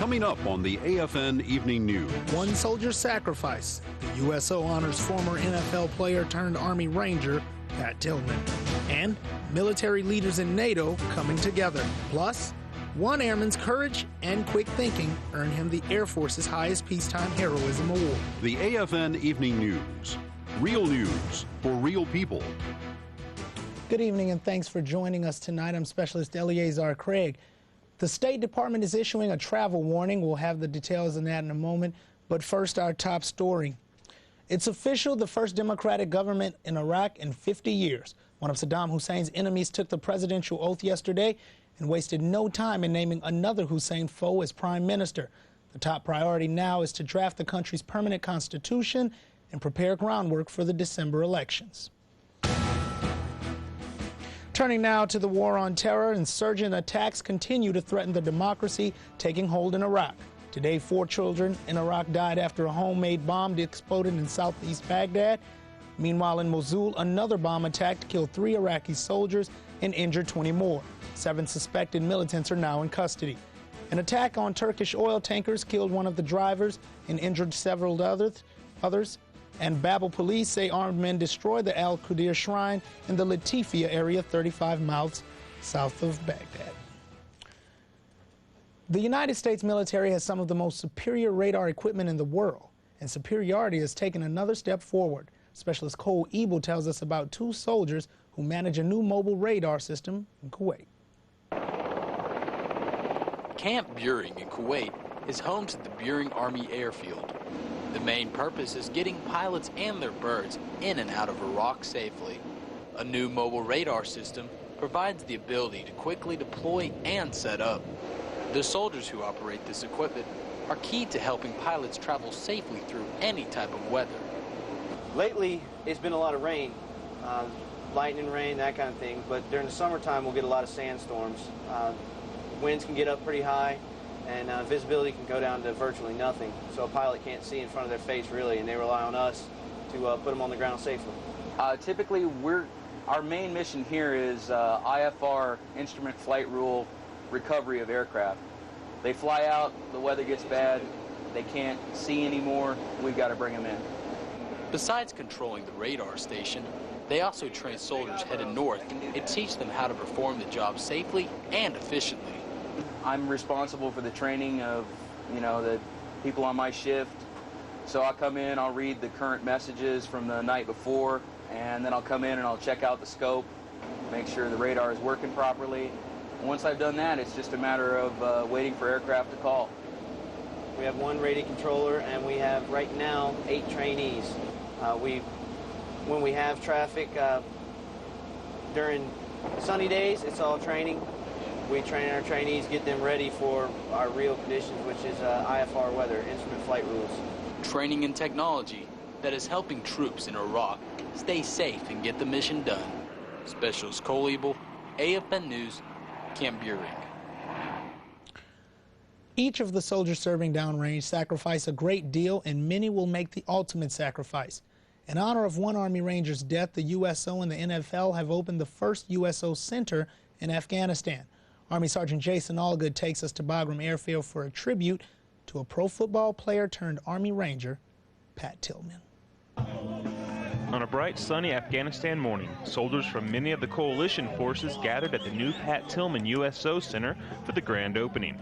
Coming up on the AFN Evening News. One soldier sacrifice. The USO honors former NFL player turned Army Ranger Pat Tillman. And military leaders in NATO coming together. Plus, one airman's courage and quick thinking earned him the Air Force's highest peacetime heroism award. The AFN Evening News. Real news for real people. Good evening and thanks for joining us tonight. I'm Specialist Eleazar Craig. The State Department is issuing a travel warning. We'll have the details on that in a moment. But first, our top story. It's official, the first democratic government in Iraq in 50 years. One of Saddam Hussein's enemies took the presidential oath yesterday and wasted no time in naming another Hussein foe as prime minister. The top priority now is to draft the country's permanent constitution and prepare groundwork for the December elections. Turning now to the war on terror, insurgent attacks continue to threaten the democracy taking hold in Iraq. Today, 4 children in Iraq died after a homemade bomb exploded in southeast Baghdad. Meanwhile, in Mosul, another bomb attack killed 3 Iraqi soldiers and injured 20 more. 7 suspected militants are now in custody. An attack on Turkish oil tankers killed one of the drivers and injured several others. And Babel police say armed men destroyed the Al-Qudir shrine in the Latifia area 35 miles south of Baghdad. The United States military has some of the most superior radar equipment in the world, and superiority has taken another step forward. Specialist Cole Ebel tells us about 2 soldiers who manage a new mobile radar system in Kuwait. Camp Buehring in Kuwait is home to the Buehring Army Airfield. The main purpose is getting pilots and their birds in and out of Iraq safely. A new mobile radar system provides the ability to quickly deploy and set up. The soldiers who operate this equipment are key to helping pilots travel safely through any type of weather. Lately, it's been a lot of rain, lightning, rain, that kind of thing, but during the summertime we'll get a lot of sandstorms. Winds can get up pretty high, and visibility can go down to virtually nothing, so a pilot can't see in front of their face really, and they rely on us to put them on the ground safely. Typically, our main mission here is IFR, instrument flight rule, recovery of aircraft. They fly out, the weather gets bad, they can't see anymore, we've got to bring them in. Besides controlling the radar station, they also train soldiers headed north and teach them how to perform the job safely and efficiently. I'm responsible for the training of, the people on my shift. So I'll come in, I'll read the current messages from the night before, and then I'll come in and I'll check out the scope, make sure the radar is working properly. And once I've done that, it's just a matter of waiting for aircraft to call. We have 1 radio controller, and we have right now 8 trainees. When we have traffic during sunny days, it's all training. We train our trainees, get them ready for our real conditions, which is IFR weather, instrument flight rules. Training and technology that is helping troops in Iraq stay safe and get the mission done. Specialist Cole Ebel, AFN News, Camp Buehring. Each of the soldiers serving downrange sacrifice a great deal, and many will make the ultimate sacrifice. In honor of one Army Ranger's death, the USO and the NFL have opened the first USO Center in Afghanistan. Army Sergeant Jason Allgood takes us to Bagram Airfield for a tribute to a pro football player turned Army Ranger, Pat Tillman. On a bright, sunny Afghanistan morning, soldiers from many of the coalition forces gathered at the new Pat Tillman USO Center for the grand opening.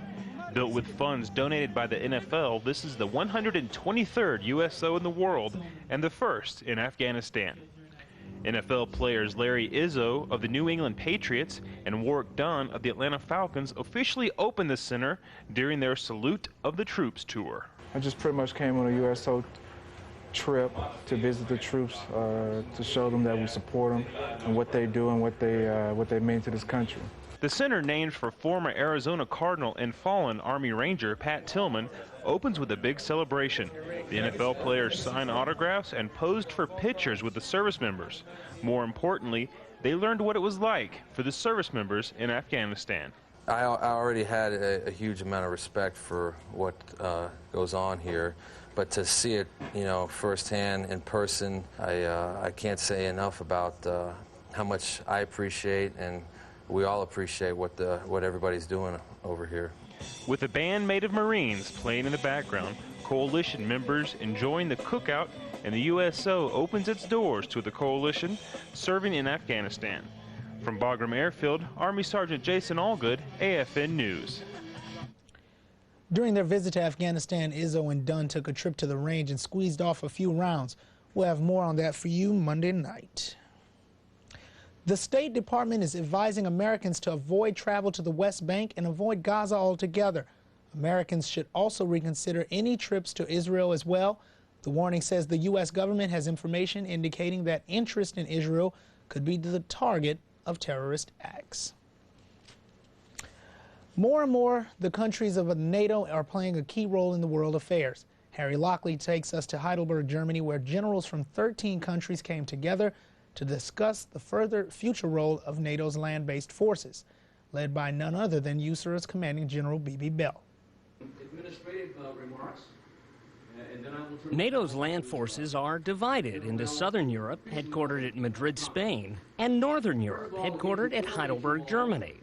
Built with funds donated by the NFL, this is the 123rd USO in the world and the first in Afghanistan. NFL players Larry Izzo of the New England Patriots and Warwick Dunn of the Atlanta Falcons officially opened the center during their Salute of the Troops tour. I just pretty much came on a USO trip to visit the troops, to show them that we support them and what they do and what they mean to this country. The center, named for former Arizona Cardinal and fallen Army Ranger Pat Tillman, opens with a big celebration. The NFL players signed autographs and posed for pictures with the service members. More importantly, they learned what it was like for the service members in Afghanistan. I already had a huge amount of respect for what goes on here, but to see it, firsthand in person, I can't say enough about how much I appreciate and we all appreciate what everybody's doing over here. With a band made of Marines playing in the background, coalition members enjoying the cookout, and the USO opens its doors to the coalition serving in Afghanistan. From Bagram Airfield, Army Sergeant Jason Allgood, AFN News. During their visit to Afghanistan, Izzo and Dunn took a trip to the range and squeezed off a few rounds. We'll have more on that for you Monday night. The State Department is advising Americans to avoid travel to the West Bank and avoid Gaza altogether. Americans should also reconsider any trips to Israel as well. The warning says the U.S. government has information indicating that interest in Israel could be the target of terrorist acts. More and more, the countries of NATO are playing a key role in the world affairs. Harry Lockley takes us to Heidelberg, Germany, where generals from 13 countries came together to discuss the further future role of NATO's land-based forces, led by none other than USARA's commanding General B.B. Bell. Administrative remarks. NATO's land forces are divided into Southern Europe, headquartered at Madrid, Spain, and Northern Europe, headquartered at Heidelberg, Germany.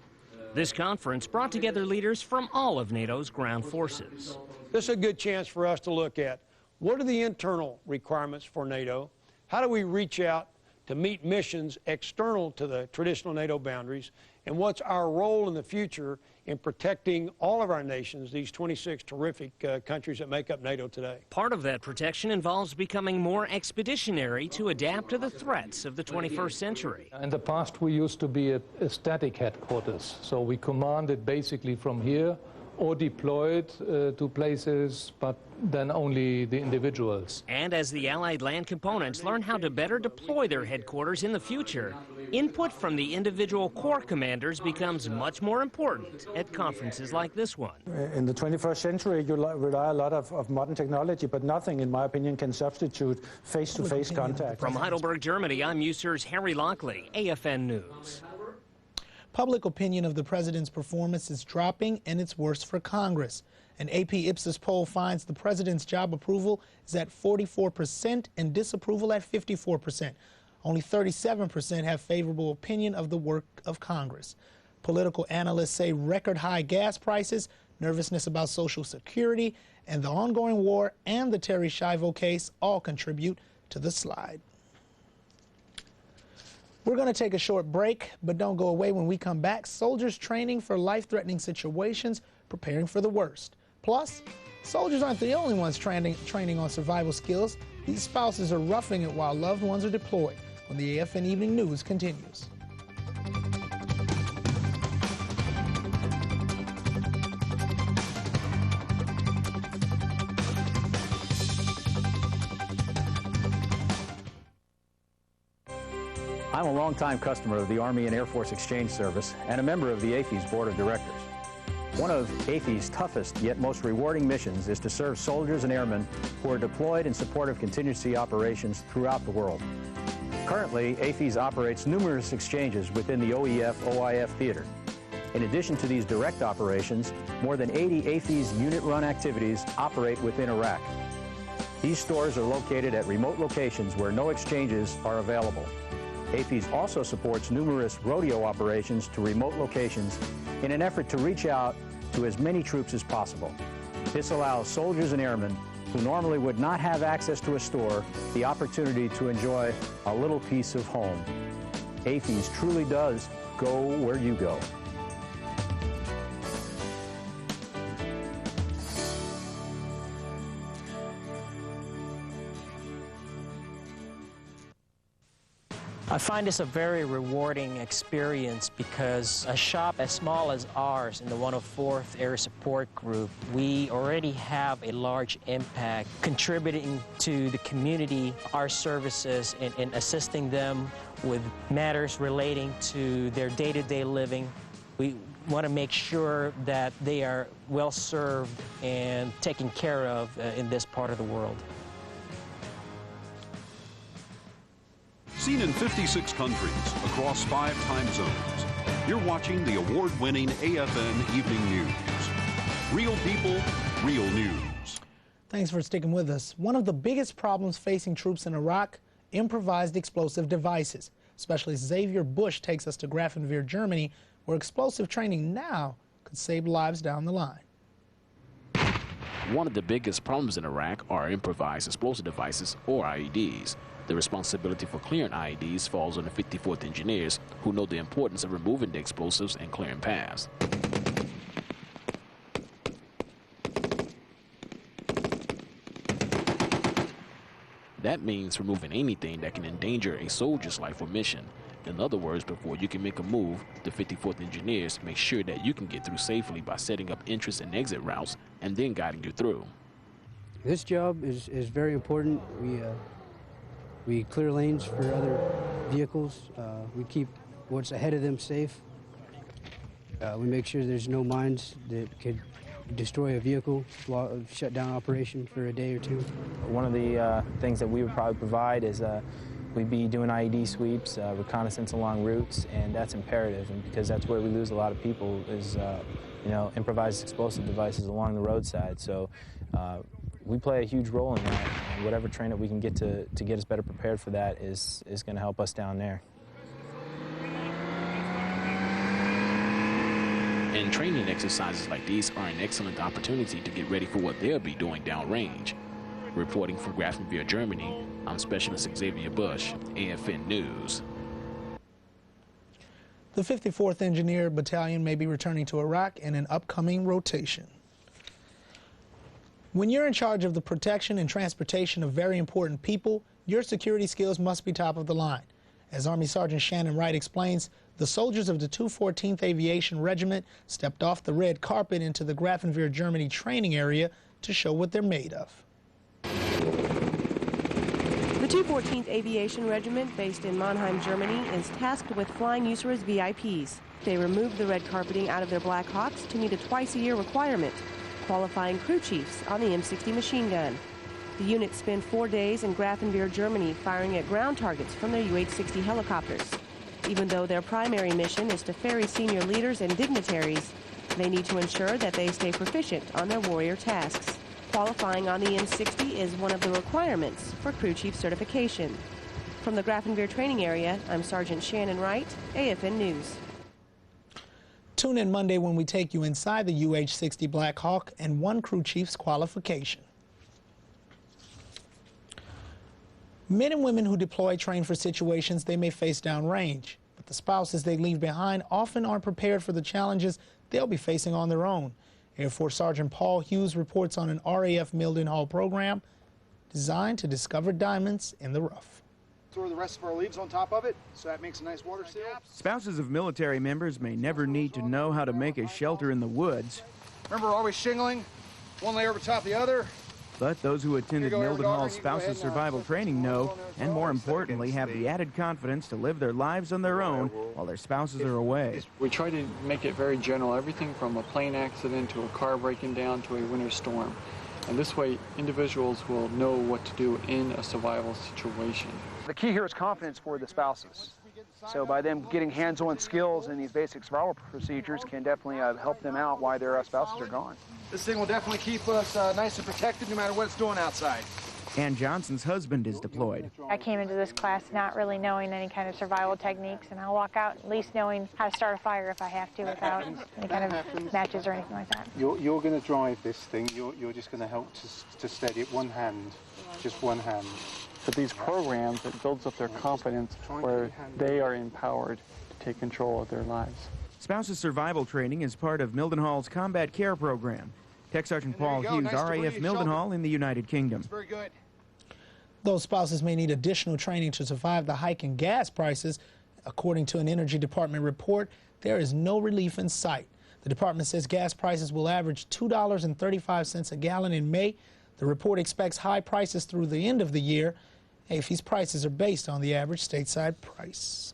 This conference brought together leaders from all of NATO's ground forces. This is a good chance for us to look at what are the internal requirements for NATO, how do we reach out to meet missions external to the traditional NATO boundaries, and what's our role in the future in protecting all of our nations, these 26 terrific countries that make up NATO today. Part of that protection involves becoming more expeditionary to adapt to the threats of the 21st century. In the past, we used to be a static headquarters, so we commanded basically from here or deployed to places, but then only the individuals. And as the Allied land components learn how to better deploy their headquarters in the future, input from the individual corps commanders becomes much more important at conferences like this one. In the 21st century, you rely a lot of modern technology, but nothing, in my opinion, can substitute face-to-face contact. From Heidelberg, Germany, I'm USAR's Harry Lockley, AFN News. Public opinion of the president's performance is dropping, and it's worse for Congress. An AP Ipsos poll finds the president's job approval is at 44% and disapproval at 54%. Only 37% have favorable opinion of the work of Congress. Political analysts say record high gas prices, nervousness about Social Security, and the ongoing war and the Terry Schiavo case all contribute to the slide. We're going to take a short break, but don't go away. When we come back, soldiers training for life-threatening situations, preparing for the worst. Plus, soldiers aren't the only ones training on survival skills. These spouses are roughing it while loved ones are deployed. When the AFN Evening News continues. I'm a longtime customer of the Army and Air Force Exchange Service and a member of the AFE's Board of Directors. One of AFE's toughest yet most rewarding missions is to serve soldiers and airmen who are deployed in support of contingency operations throughout the world. Currently, AFE's operates numerous exchanges within the OEF-OIF theater. In addition to these direct operations, more than 80 AFE's unit-run activities operate within Iraq. These stores are located at remote locations where no exchanges are available. AFES also supports numerous rodeo operations to remote locations in an effort to reach out to as many troops as possible. This allows soldiers and airmen who normally would not have access to a store the opportunity to enjoy a little piece of home. AFES truly does go where you go. I find this a very rewarding experience because a shop as small as ours in the 104th Air Support Group, we already have a large impact contributing to the community, our services, in assisting them with matters relating to their day-to-day living. We want to make sure that they are well served and taken care of in this part of the world. Seen in 56 countries across 5 time zones, you're watching the award-winning AFN Evening News. Real people, real news. Thanks for sticking with us. One of the biggest problems facing troops in Iraq, improvised explosive devices. Specialist Xavier Bush takes us to Grafenwehr, Germany, where explosive training now could save lives down the line. One of the biggest problems in Iraq are improvised explosive devices, or IEDs. The responsibility for clearing IEDs falls on the 54th Engineers, who know the importance of removing the explosives and clearing paths. That means removing anything that can endanger a soldier's life or mission. In other words, before you can make a move, the 54th Engineers make sure that you can get through safely by setting up entrance and exit routes and then guiding you through. This job is very important. We clear lanes for other vehicles. We keep what's ahead of them safe. We make sure there's no mines that could destroy a vehicle, shut down operation for a day or two. One of the things that we would probably provide is we'd be doing IED sweeps, reconnaissance along routes, and that's imperative, and because that's where we lose a lot of people is, improvised explosive devices along the roadside. So we play a huge role in that, and whatever train that we can get to get us better prepared for that is going to help us down there. And training exercises like these are an excellent opportunity to get ready for what they'll be doing downrange. Reporting from Grafenwehr, Germany, I'm Specialist Xavier Bush, AFN News. The 54th Engineer Battalion may be returning to Iraq in an upcoming rotation. When you're in charge of the protection and transportation of very important people, your security skills must be top of the line. As Army Sergeant Shannon Wright explains, the soldiers of the 214th Aviation Regiment stepped off the red carpet into the Grafenwehr, Germany training area to show what they're made of. The 214th Aviation Regiment, based in Mannheim, Germany, is tasked with flying USARA's VIPs. They removed the red carpeting out of their Black Hawks to meet a twice-a-year requirement, qualifying crew chiefs on the M60 machine gun. The units spend 4 days in Grafenwehr, Germany, firing at ground targets from their UH-60 helicopters. Even though their primary mission is to ferry senior leaders and dignitaries, they need to ensure that they stay proficient on their warrior tasks. Qualifying on the M60 is one of the requirements for crew chief certification. From the Grafenwehr training area, I'm Sergeant Shannon Wright, AFN News. Tune in Monday when we take you inside the UH-60 Black Hawk and one crew chief's qualification. Men and women who deploy train for situations they may face downrange, but the spouses they leave behind often aren't prepared for the challenges they'll be facing on their own. Air Force Sergeant Paul Hughes reports on an RAF Mildenhall program designed to discover diamonds in the rough. Throw the rest of our leaves on top of it, so that makes a nice water seal. Spouses of military members may never need to know how to make a shelter in the woods. Remember, always shingling, one layer over top of the other. But those who attended Mildenhall's Spouses Survival Training know, and more importantly, have the added confidence to live their lives on their own while their spouses are away. We try to make it very general, everything from a plane accident to a car breaking down to a winter storm. And this way, individuals will know what to do in a survival situation. The key here is confidence for the spouses. So by them getting hands-on skills in these basic survival procedures can definitely help them out while their spouses are gone. This thing will definitely keep us nice and protected no matter what it's doing outside. Ann Johnson's husband is deployed. I came into this class not really knowing any kind of survival techniques, and I'll walk out at least knowing how to start a fire if I have to without any kind of matches or anything like that. You're going to drive this thing. You're just going to help to steady it one hand, just one hand. But these programs, it builds up their confidence where they are empowered to take control of their lives. Spouses Survival Training is part of Mildenhall's Combat Care Program. Tech Sergeant Paul Hughes, RAF Mildenhall in the United Kingdom. Very good. Those spouses may need additional training to survive the hike in gas prices. According to an Energy Department report, there is no relief in sight. The department says gas prices will average $2.35 a gallon in May. The report expects high prices through the end of the year. AFE's prices are based on the average stateside price.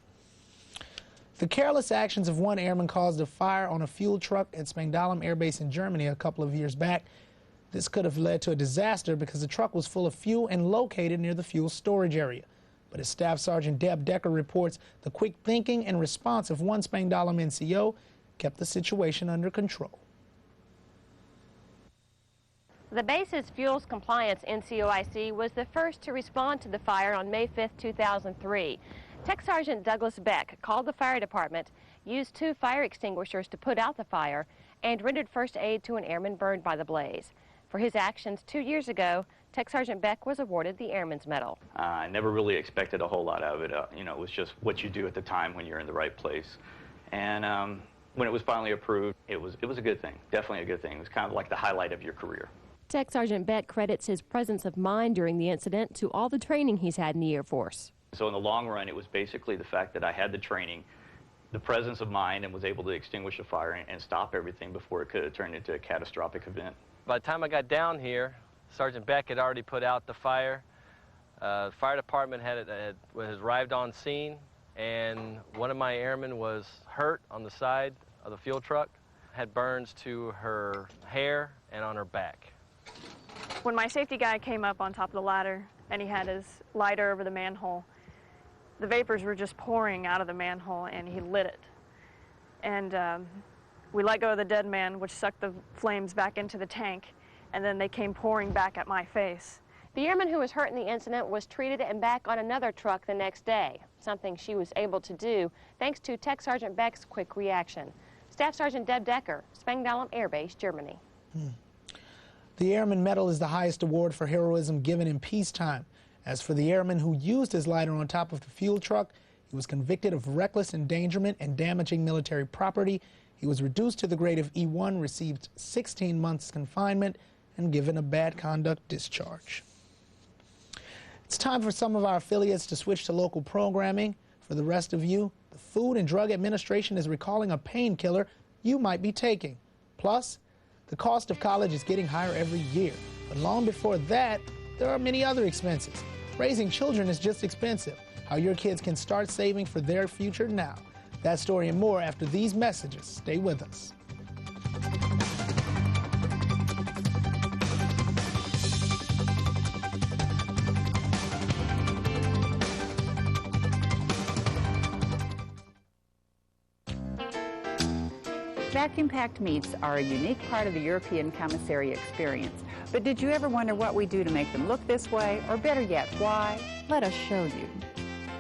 The careless actions of one airman caused a fire on a fuel truck at Spangdahlem Air Base in Germany a couple of years back. This could have led to a disaster because the truck was full of fuel and located near the fuel storage area. But as Staff Sergeant Deb Decker reports, the quick thinking and response of one Spangdahlem NCO kept the situation under control. The base's Fuels Compliance NCOIC was the first to respond to the fire on May 5, 2003. Tech Sergeant Douglas Beck called the fire department, used 2 fire extinguishers to put out the fire, and rendered first aid to an airman burned by the blaze. For his actions 2 years ago, Tech Sergeant Beck was awarded the Airman's Medal. I never really expected a whole lot out of it. You know, it was just what you do at the time when you're in the right place. And when it was finally approved, it was a good thing, definitely a good thing. It was kind of like the highlight of your career. Tech Sergeant Beck credits his presence of mind during the incident to all the training he's had in the Air Force. So in the long run, it was basically the fact that I had the training, the presence of mind, and was able to extinguish a fire and stop everything before it could have turned into a catastrophic event. By the time I got down here, Sergeant Beck had already put out the fire. The fire department had arrived on scene, and one of my airmen was hurt on the side of the fuel truck, had burns to her hair and on her back. When my safety guy came up on top of the ladder and he had his lighter over the manhole, the vapors were just pouring out of the manhole and he lit it. And we let go of the dead man, which sucked the flames back into the tank, and then they came pouring back at my face. The airman who was hurt in the incident was treated and back on another truck the next day, something she was able to do thanks to Tech Sergeant Beck's quick reaction. Staff Sergeant Deb Decker, Spangdahlem Air Base, Germany. The Airman Medal is the highest award for heroism given in peacetime. As for the airman who used his lighter on top of the fuel truck, he was convicted of reckless endangerment and damaging military property. He was reduced to the grade of E1, received 16 months confinement, and given a bad conduct discharge. It's time for some of our affiliates to switch to local programming. For the rest of you, the Food and Drug Administration is recalling a painkiller you might be taking. Plus, the cost of college is getting higher every year. But long before that, there are many other expenses. Raising children is just expensive. How your kids can start saving for their future now. That story and more after these messages. Stay with us. Vacuum-packed meats are a unique part of the European commissary experience. But did you ever wonder what we do to make them look this way? Or better yet, why? Let us show you.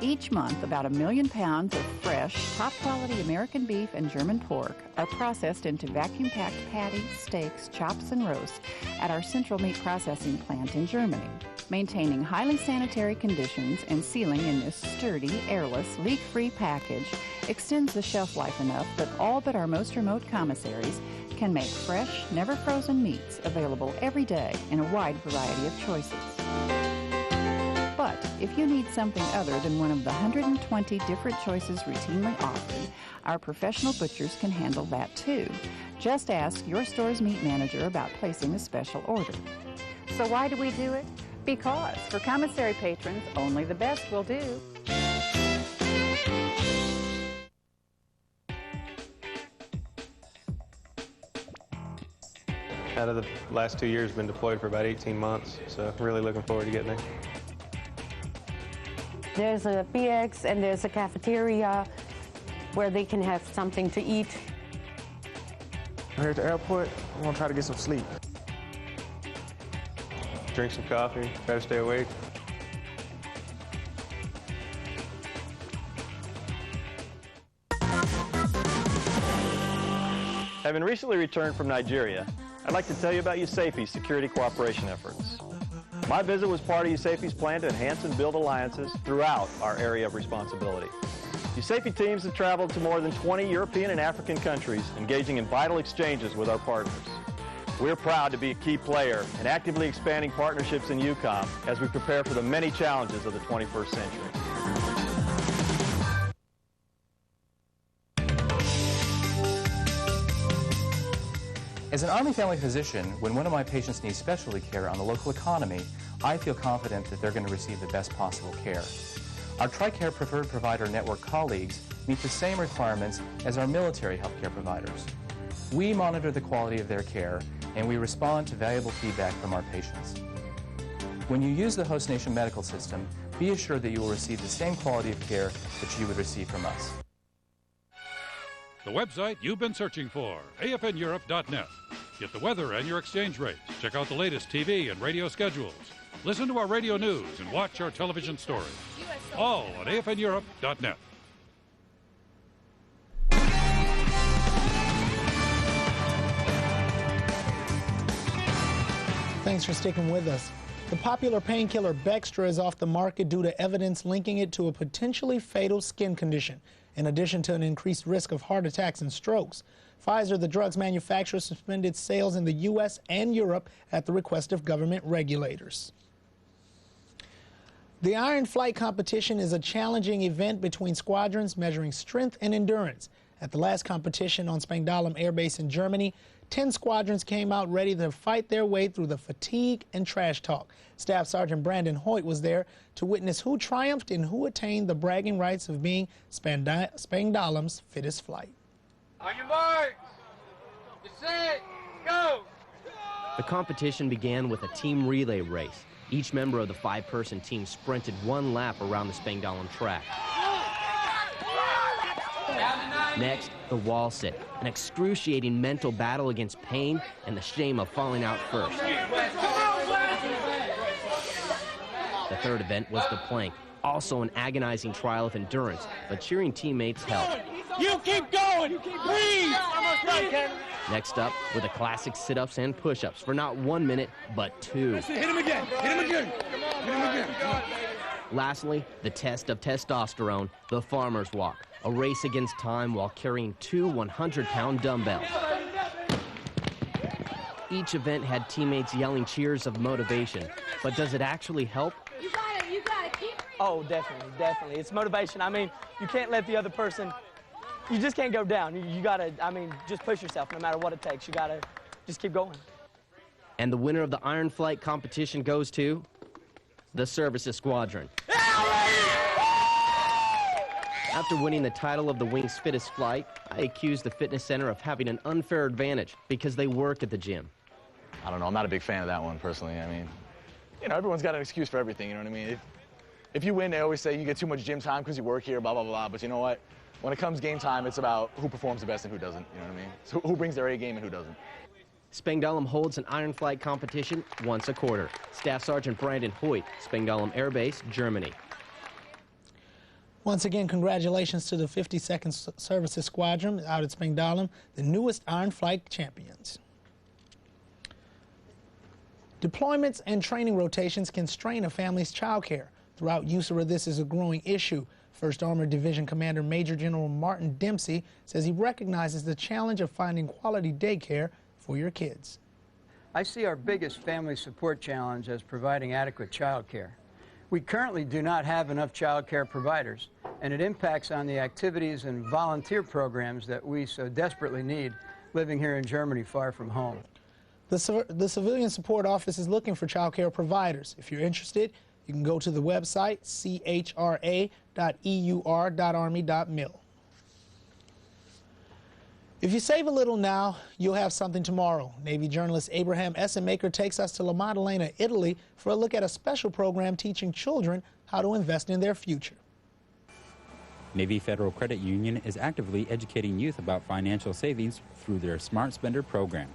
Each month, about 1 million pounds of fresh, top-quality American beef and German pork are processed into vacuum-packed patties, steaks, chops, and roasts at our central meat processing plant in Germany. Maintaining highly sanitary conditions and sealing in this sturdy, airless, leak-free package extends the shelf life enough that all but our most remote commissaries can make fresh, never-frozen meats available every day in a wide variety of choices. But if you need something other than one of the 120 different choices routinely offered, our professional butchers can handle that too. Just ask your store's meat manager about placing a special order. So why do we do it? Because for commissary patrons, only the best will do. Out of the last 2 years, been deployed for about 18 months, so really looking forward to getting there. There's a PX and there's a cafeteria where they can have something to eat. I'm here at the airport. I'm gonna try to get some sleep. Drink some coffee, try to stay awake. Having recently returned from Nigeria, I'd like to tell you about USAFE's security cooperation efforts. My visit was part of USAFE's plan to enhance and build alliances throughout our area of responsibility. USAFE teams have traveled to more than 20 European and African countries, engaging in vital exchanges with our partners. We're proud to be a key player in actively expanding partnerships in EUCOM as we prepare for the many challenges of the 21st century. As an Army family physician, when one of my patients needs specialty care on the local economy, I feel confident that they're going to receive the best possible care. Our TRICARE Preferred Provider Network colleagues meet the same requirements as our military healthcare providers. We monitor the quality of their care, and we respond to valuable feedback from our patients. When you use the host nation medical system, be assured that you will receive the same quality of care that you would receive from us. The website you've been searching for, AFNEurope.net. Get the weather and your exchange rates. Check out the latest TV and radio schedules. Listen to our radio news and watch our television stories. All at AFNEurope.net. Thanks for sticking with us. The popular painkiller Bextra is off the market due to evidence linking it to a potentially fatal skin condition, in addition to an increased risk of heart attacks and strokes. Pfizer, the drug's manufacturer, suspended sales in the U.S. and Europe at the request of government regulators. The Iron Flight competition is a challenging event between squadrons measuring strength and endurance. At the last competition on Spangdahlem Air Base in Germany, 10 squadrons came out ready to fight their way through the fatigue and trash talk. Staff Sergeant Brandon Hoyt was there to witness who triumphed and who attained the bragging rights of being Spangdahlem's fittest flight. On your marks, get set, go! The competition began with a team relay race. Each member of the 5-person team sprinted 1 lap around the Spangdahlem track. Next, the wall sit, an excruciating mental battle against pain and the shame of falling out first. The third event was the plank, also an agonizing trial of endurance, but cheering teammates helped. You keep going! You keep breathe! Almost done, Ken. Next up were the classic sit-ups and push-ups for not 1 minute, but 2. Hit him again! Hit him again! Hit him again! Lastly, the test of testosterone, the farmer's walk, a race against time while carrying 2 100-pound dumbbells. Each event had teammates yelling cheers of motivation, but does it actually help? You got it, keep breathing. Oh, definitely, definitely. It's motivation. I mean, you can't let the other person, you just can't go down. You gotta, just push yourself no matter what it takes. You gotta just keep going. And the winner of the Iron Flight competition goes to the Services Squadron. After winning the title of the Wing's fittest flight, I accused the fitness center of having an unfair advantage because they work at the gym. I don't know, I'm not a big fan of that one personally. I mean, everyone's got an excuse for everything, you know what I mean? If you win, they always say you get too much gym time because you work here, blah, blah, blah, but you know what? When it comes game time, it's about who performs the best and who doesn't, you know what I mean? So who brings their A game and who doesn't. Spangdahlem holds an Iron Flight competition once a quarter. Staff Sergeant Brandon Hoyt, Spangdahlem Air Base, Germany. Once again, congratulations to the 52nd Services Squadron out at Spangdahlem, the newest Iron Flight champions. Deployments and training rotations can strain a family's child care. Throughout USARA, this is a growing issue. 1st Armored Division Commander Major General Martin Dempsey says he recognizes the challenge of finding quality daycare for your kids. I see our biggest family support challenge as providing adequate child care. We currently do not have enough child care providers, and it impacts on the activities and volunteer programs that we so desperately need living here in Germany far from home. The Civilian Support Office is looking for child care providers. If you're interested, you can go to the website chra.eur.army.mil. If you save a little now, you'll have something tomorrow. Navy journalist Abraham Essenmaker takes us to La Maddalena, Italy, for a look at a special program teaching children how to invest in their future. Navy Federal Credit Union is actively educating youth about financial savings through their Smart Spender program.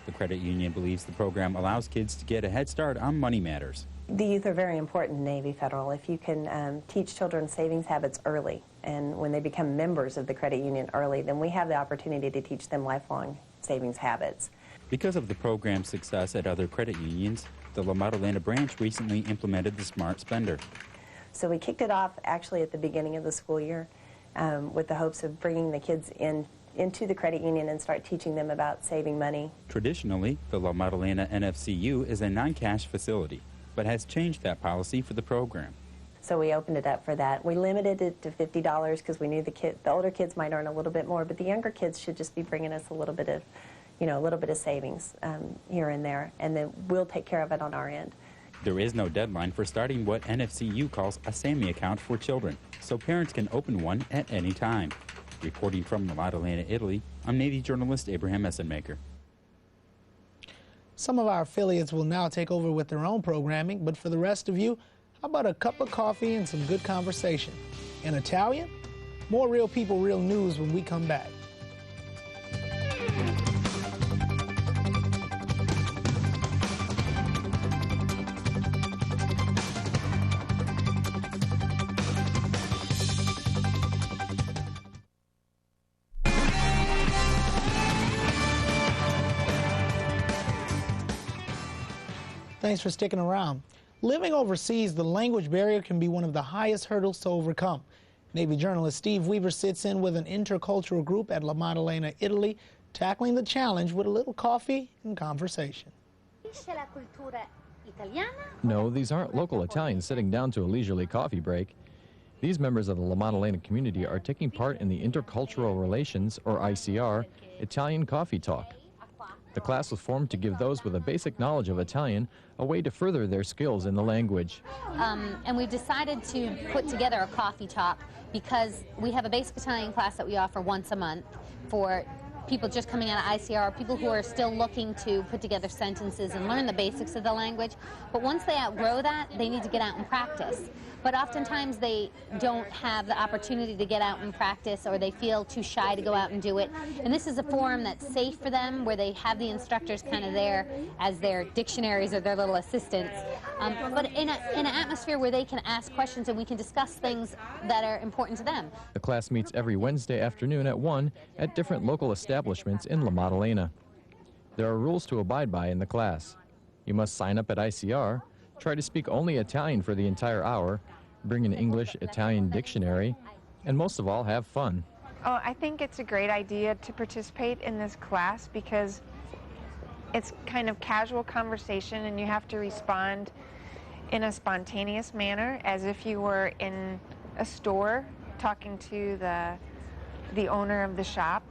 The credit union believes the program allows kids to get a head start on money matters. The youth are very important in Navy Federal. If you can teach children savings habits early, and when they become members of the credit union early, then we have the opportunity to teach them lifelong savings habits. Because of the program's success at other credit unions, the La Maddalena branch recently implemented the Smart Spender. So we kicked it off actually at the beginning of the school year with the hopes of bringing the kids into the credit union and start teaching them about saving money. Traditionally, the La Maddalena NFCU is a non-cash facility, but has changed that policy for the program. So we opened it up for that. We limited it to $50 because we knew the older kids might earn a little bit more, but the younger kids should just be bringing us a little bit of, a little bit of savings here and there, and then we'll take care of it on our end. There is no deadline for starting what NFCU calls a SAMI account for children, so parents can open one at any time. Reporting from La Maddalena, Italy, I'm Navy journalist Abraham Essenmaker. Some of our affiliates will now take over with their own programming, but for the rest of you, how about a cup of coffee and some good conversation? In Italian? More Real People, Real News when we come back. Thanks for sticking around. Living overseas, the language barrier can be one of the highest hurdles to overcome. Navy journalist Steve Weaver sits in with an intercultural group at La Maddalena, Italy, tackling the challenge with a little coffee and conversation. No, these aren't local Italians sitting down to a leisurely coffee break. These members of the La Maddalena community are taking part in the Intercultural Relations, or ICR, Italian Coffee Talk. The class was formed to give those with a basic knowledge of Italian a way to further their skills in the language. And we decided to put together a coffee talk because we have a basic Italian class that we offer once a month for people just coming out of ICR, people who are still looking to put together sentences and learn the basics of the language. But once they outgrow that, they need to get out and practice. But oftentimes they don't have the opportunity to get out and practice, or they feel too shy to go out and do it. And this is a forum that's safe for them, where they have the instructors kind of there as their dictionaries or their little assistants. But in an atmosphere where they can ask questions and we can discuss things that are important to them. The class meets every Wednesday afternoon at 1 at different local establishments in La Maddalena. There are rules to abide by in the class. You must sign up at ICR, try to speak only Italian for the entire hour, bring an English-Italian dictionary, and most of all, have fun. Oh, I think it's a great idea to participate in this class because it's kind of casual conversation and you have to respond in a spontaneous manner as if you were in a store talking to the owner of the shop.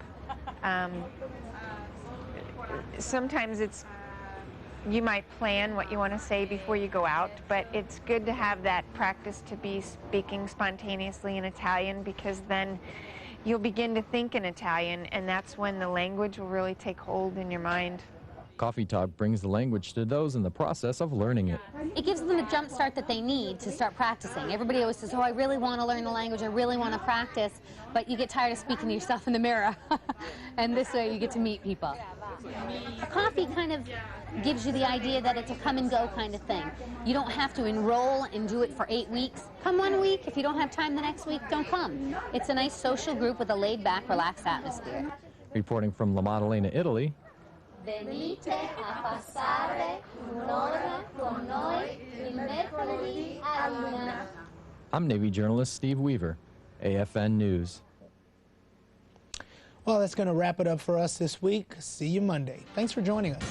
Sometimes you might plan what you want to say before you go out, but it's good to have that practice to be speaking spontaneously in Italian, because then you'll begin to think in Italian, and that's when the language will really take hold in your mind. Coffee Talk brings the language to those in the process of learning it. It gives them the jump start that they need to start practicing. Everybody always says, oh, I really want to learn the language, I really want to practice, but you get tired of speaking to yourself in the mirror. And this way you get to meet people. A coffee kind of gives you the idea that it's a come and go kind of thing. You don't have to enroll and do it for 8 weeks. Come 1 week. If you don't have time the next week, don't come. It's a nice social group with a laid-back, relaxed atmosphere. Reporting from La Maddalena, Italy, Venite a passare un'ora con noi il mercoledì all'1. I'm Navy journalist Steve Weaver, AFN News. Well, that's going to wrap it up for us this week. See you Monday. Thanks for joining us.